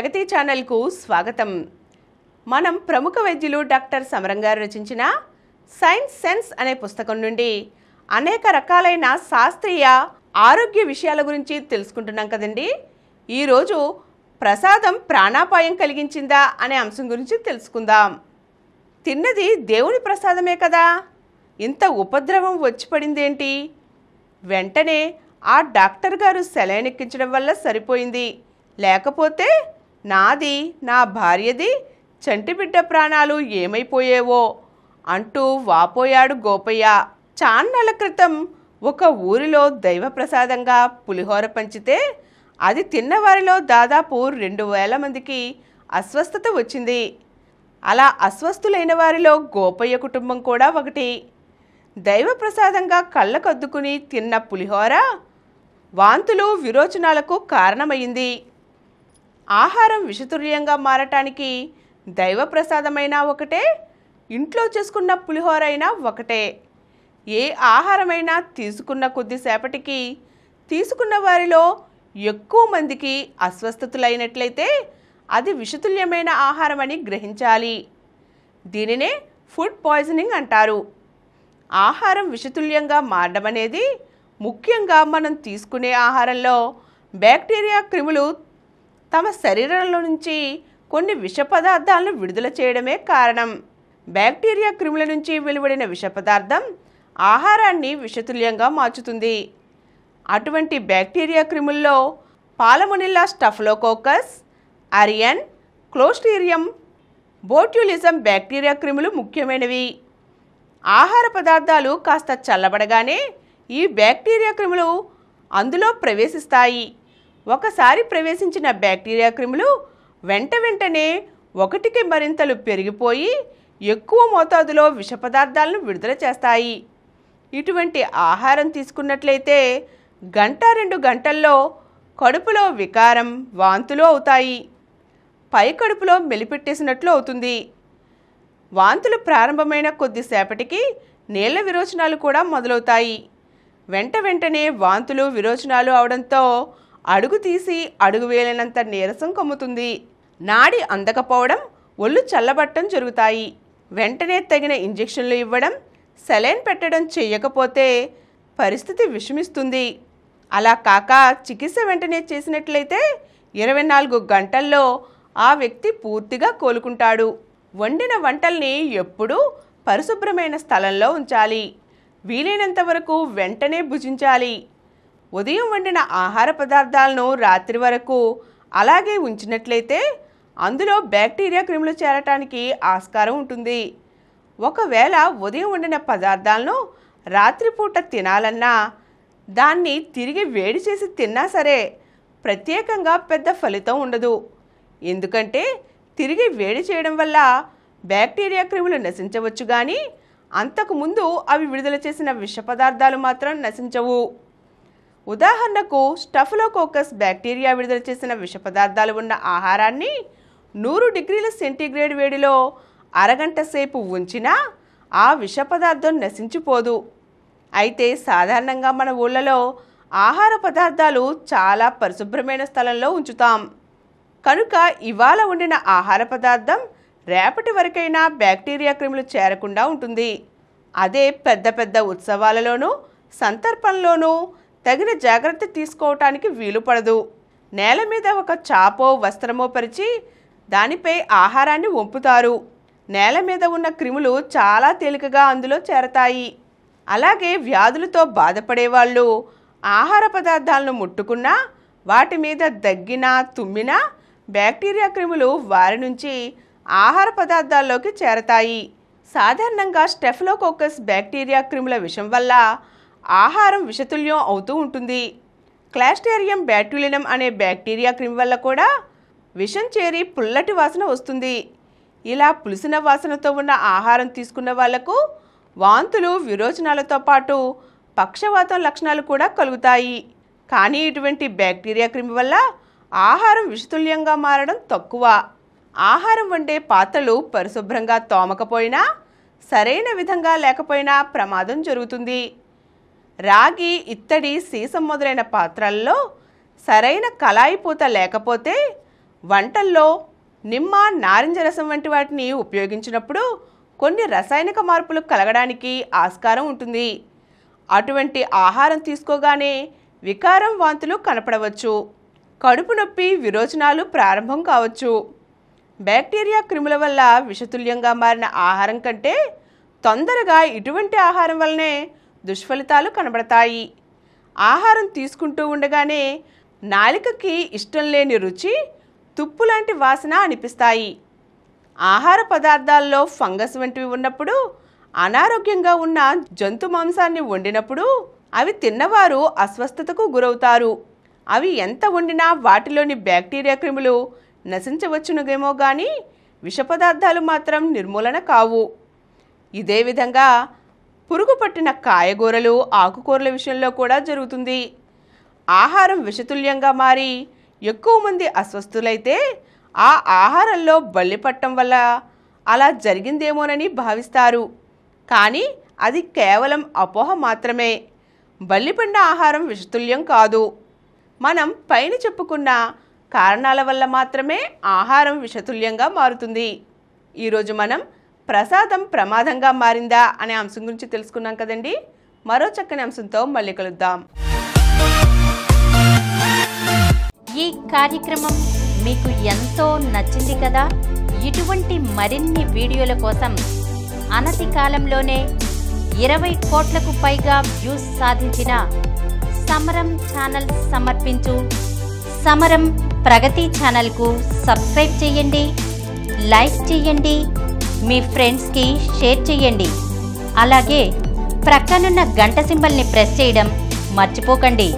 ప్రగతి ఛానల్కు స్వాగతం. మనం ప్రముఖ వైద్యులు డాక్టర్ సమరం గారు రచించిన సైన్స్ సెన్స్ అనే పుస్తకం నుండి అనేక రకాలైన శాస్త్రీయ ఆరోగ్య విషయాల గురించి తెలుసుకుంటున్నాం కదండి. ఈరోజు ప్రసాదం ప్రాణాపాయం కలిగించిందా అనే అంశం గురించి తెలుసుకుందాం. తిన్నది దేవుని ప్రసాదమే కదా, ఇంత ఉపద్రవం వచ్చి పడిందేంటి? వెంటనే ఆ డాక్టర్ గారు సెలైన్ ఎక్కించడం వల్ల సరిపోయింది, లేకపోతే నాది నా భార్యది చంటిబిడ్డ ప్రాణాలు ఏమైపోయేవో అంటూ వాపోయాడు గోపయ్య. చాన్నాళ్ల క్రితం ఒక ఊరిలో దైవ ప్రసాదంగా పులిహోర పంచితే అది తిన్నవారిలో దాదాపు 2000 మందికి అస్వస్థత వచ్చింది. అలా అస్వస్థులైన వారిలో గోపయ్య కుటుంబం కూడా ఒకటి. దైవ ప్రసాదంగా కళ్ళకద్దుకుని తిన్న పులిహోర వాంతులు విరోచనాలకు కారణమైంది. ఆహారం విషతుల్యంగా మారటానికి దైవ ప్రసాదమైనా ఒకటే, ఇంట్లో చేసుకున్న పులిహోర అయినా ఒకటే. ఏ ఆహారమైనా తీసుకున్న కొద్దిసేపటికి తీసుకున్న వారిలో ఎక్కువ మందికి అస్వస్థతులైనట్లయితే అది విషతుల్యమైన ఆహారం అని గ్రహించాలి. దీనినే ఫుడ్ పాయిజనింగ్ అంటారు. ఆహారం విషతుల్యంగా మారడం అనేది ముఖ్యంగా మనం తీసుకునే ఆహారంలో బ్యాక్టీరియా క్రిములు తమ శరీరంలో నుంచి కొన్ని విష పదార్థాలను విడుదల చేయడమే కారణం. బ్యాక్టీరియా క్రిముల నుంచి వెలువడిన విష పదార్థం ఆహారాన్ని విషతుల్యంగా మార్చుతుంది. అటువంటి బ్యాక్టీరియా క్రిముల్లో పాలమొనిల్లా స్టఫిలోకోకస్, అరియన్, క్లోస్ట్రీడియం బోట్యులిజం బ్యాక్టీరియా క్రిములు ముఖ్యమైనవి. ఆహార పదార్థాలు కాస్త చల్లబడగానే ఈ బ్యాక్టీరియా క్రిములు అందులో ప్రవేశిస్తాయి. ఒకసారి ప్రవేశించిన బ్యాక్టీరియా క్రిములు వెంటనే ఒకటికి మరింతలు పెరిగిపోయి ఎక్కువ మోతాదులో విష పదార్థాలను విడుదల చేస్తాయి. ఇటువంటి ఆహారం తీసుకున్నట్లయితే 1-2 గంటల్లో కడుపులో వికారం, వాంతులు అవుతాయి. పై కడుపులో మెలిపెట్టేసినట్లు అవుతుంది. వాంతులు ప్రారంభమైన కొద్దిసేపటికి నీళ్ల విరోచనాలు కూడా మొదలవుతాయి. వెంటనే వాంతులు విరోచనాలు అవడంతో అడుగు తీసి అడుగు వేలనంత నీరసం కమ్ముతుంది. నాడి అందకపోవడం, ఒళ్ళు చల్లబట్టడం జరుగుతాయి. వెంటనే తగిన ఇంజెక్షన్లు ఇవ్వడం, సెలైన్ పెట్టడం చేయకపోతే పరిస్థితి విషమిస్తుంది. అలా కాక చికిత్స వెంటనే చేసినట్లయితే 24 గంటల్లో ఆ వ్యక్తి పూర్తిగా కోలుకుంటాడు. వండిన వంటల్ని ఎప్పుడూ పరిశుభ్రమైన స్థలంలో ఉంచాలి. వీలైనంత వరకు వెంటనే భుజించాలి. ఉదయం వండిన ఆహార పదార్థాలను రాత్రి వరకు అలాగే ఉంచినట్లయితే అందులో బ్యాక్టీరియా క్రిములు చేరటానికి ఆస్కారం ఉంటుంది. ఒకవేళ ఉదయం వండిన పదార్థాలను రాత్రిపూట తినాలన్నా దాన్ని తిరిగి వేడి చేసి తిన్నా సరే ప్రత్యేకంగా పెద్ద ఫలితం ఉండదు. ఎందుకంటే తిరిగి వేడి చేయడం వల్ల బ్యాక్టీరియా క్రిములు నశించవచ్చు, కానీ అంతకుముందు అవి విడుదల చేసిన విష పదార్థాలు మాత్రం నశించవు. ఉదాహరణకు స్టఫిలోకోకస్ బ్యాక్టీరియా విడుదల చేసిన విష పదార్థాలు ఉన్న ఆహారాన్ని 100 డిగ్రీల సెంటీగ్రేడ్ వేడిలో అరగంట సేపు ఉంచినా ఆ విష పదార్థం నశించిపోదు. అయితే సాధారణంగా మన ఊళ్ళలో ఆహార పదార్థాలు చాలా పరిశుభ్రమైన స్థలంలో ఉంచుతాం కనుక ఇవాళ వండిన ఆహార పదార్థం రేపటి వరకైనా బ్యాక్టీరియా క్రిములు చేరకుండా ఉంటుంది. అదే పెద్ద ఉత్సవాలలోనూ సంతర్పణలోనూ తగిన జాగ్రత్త తీసుకోవటానికి వీలు పడదు. నేల మీద ఒక చాపో వస్త్రమో పరిచి దానిపై ఆహారాన్ని వంపుతారు. నేల మీద ఉన్న క్రిములు చాలా తేలికగా అందులో చేరతాయి. అలాగే వ్యాధులతో బాధపడేవాళ్ళు ఆహార పదార్థాలను ముట్టుకున్నా, వాటి మీద దగ్గినా తుమ్మినా బ్యాక్టీరియా క్రిములు వారి నుంచి ఆహార పదార్థాల్లోకి చేరతాయి. సాధారణంగా స్టెఫిలోకోకస్ బ్యాక్టీరియా క్రిముల విషం వల్ల ఆహారం విషతుల్యం అవుతూ ఉంటుంది. క్లాస్ట్రీడియం బాట్యులినం అనే బ్యాక్టీరియా క్రిమి వల్ల కూడా విషం చేరి పుల్లటి వాసన వస్తుంది. ఇలా పులిసిన వాసనతో ఉన్న ఆహారం తీసుకున్న వాళ్లకు వాంతులు విరోచనాలతో పాటు పక్షవాతం లక్షణాలు కూడా కలుగుతాయి. కానీ ఇటువంటి బ్యాక్టీరియా క్రిమి వల్ల ఆహారం విషతుల్యంగా మారడం తక్కువ. ఆహారం వండే పాత్రలు పరిశుభ్రంగా తోమకపోయినా, సరైన విధంగా లేకపోయినా ప్రమాదం జరుగుతుంది. రాగి, ఇత్తడి, సీసం మొదలైన పాత్రల్లో సరైన కళాయి పూత లేకపోతే వంటల్లో నిమ్మ, నారింజ రసం వంటి వాటిని ఉపయోగించినప్పుడు కొన్ని రసాయనిక మార్పులు కలగడానికి ఆస్కారం ఉంటుంది. అటువంటి ఆహారం తీసుకోగానే వికారం, వాంతులు కనపడవచ్చు. కడుపు నొప్పి, విరోచనాలు ప్రారంభం కావచ్చు. బ్యాక్టీరియా, క్రిముల వల్ల విషతుల్యంగా మారిన ఆహారం కంటే తొందరగా ఇటువంటి ఆహారం వల్లనే దుష్ఫలితాలు కనబడతాయి. ఆహారం తీసుకుంటూ ఉండగానే నాలికకి ఇష్టం లేని రుచి, తుప్పు లాంటి వాసన అనిపిస్తాయి. ఆహార పదార్థాల్లో ఫంగస్ వంటివి ఉన్నప్పుడు, అనారోగ్యంగా ఉన్న జంతు మాంసాన్ని వండినప్పుడు అవి తిన్నవారు అస్వస్థతకు గురవుతారు. అవి ఎంత వండినా వాటిలోని బ్యాక్టీరియా, క్రిములు నశించవచ్చునుగేమో కానీ విష పదార్థాలు మాత్రం నిర్మూలన కావు. ఇదే విధంగా పురుగు పట్టిన కాయగూరలు, ఆకుకూరల విషయంలో కూడా జరుగుతుంది. ఆహారం విషతుల్యంగా మారి ఎక్కువ మంది అస్వస్థులైతే ఆ ఆహారంలో బల్లి పట్టడం వల్ల అలా జరిగిందేమోనని భావిస్తారు. కానీ అది కేవలం అపోహ మాత్రమే. బల్లిపండ ఆహారం విషతుల్యం కాదు. మనం పైన చెప్పుకున్న కారణాల వల్ల మాత్రమే ఆహారం విషతుల్యంగా మారుతుంది. ఈరోజు మనం ప్రసాదం ప్రమాదంగా మారిందా అనే అంశం గురించి తెలుసుకున్నాం కదండి. మరో చక్కని అంశంతో మళ్ళీ కలుద్దాం. ఈ కార్యక్రమం మీకు ఎంతో నచ్చింది కదా. ఇటువంటి మరిన్ని వీడియోల కోసం అనతి కాలంలోనే 20 కోట్లకు పైగా వ్యూస్ సాధించిన సమరం ఛానల్ సమర్పించు సమరం ప్రగతి ఛానల్కు సబ్స్క్రైబ్ చేయండి, లైక్ చేయండి, మీ ఫ్రెండ్స్కి షేర్ చేయండి. అలాగే ప్రక్కనున్న గంట సింబల్ని ప్రెస్ చేయడం మర్చిపోకండి.